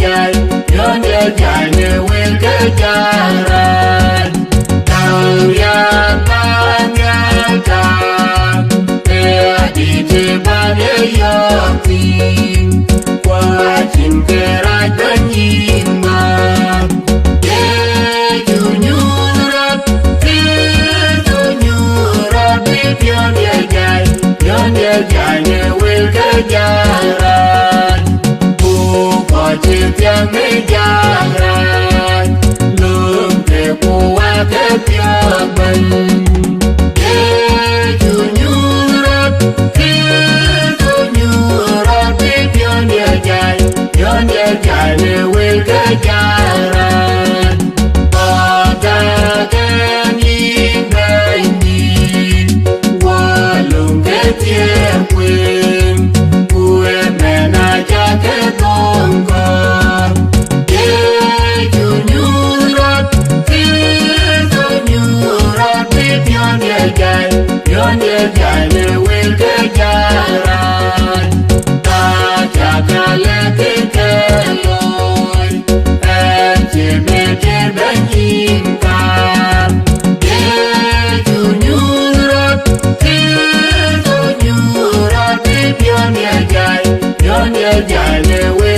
dài yon ye dài ne wil ke jaran tao ya ta ya ta e di te ba ne yo tin qua chin ke ra ben yin ma ye ju nyu rat ti ju nyu rat ti yon ye dài ne wil ke jaran chỉ tiếng mấy giang rai lương để qua thế kia mình để chủ nhu rớt biết yon ye dài để quên cái giang rai ta cái nhìn đây nhìn qua lương thế kia quên quên mẹ na cha thế con yon ye dài ne wil ke jaran ta cha ka le ke loi en che me che ben yin ka ye tu nyu rat yon ye dài ne wil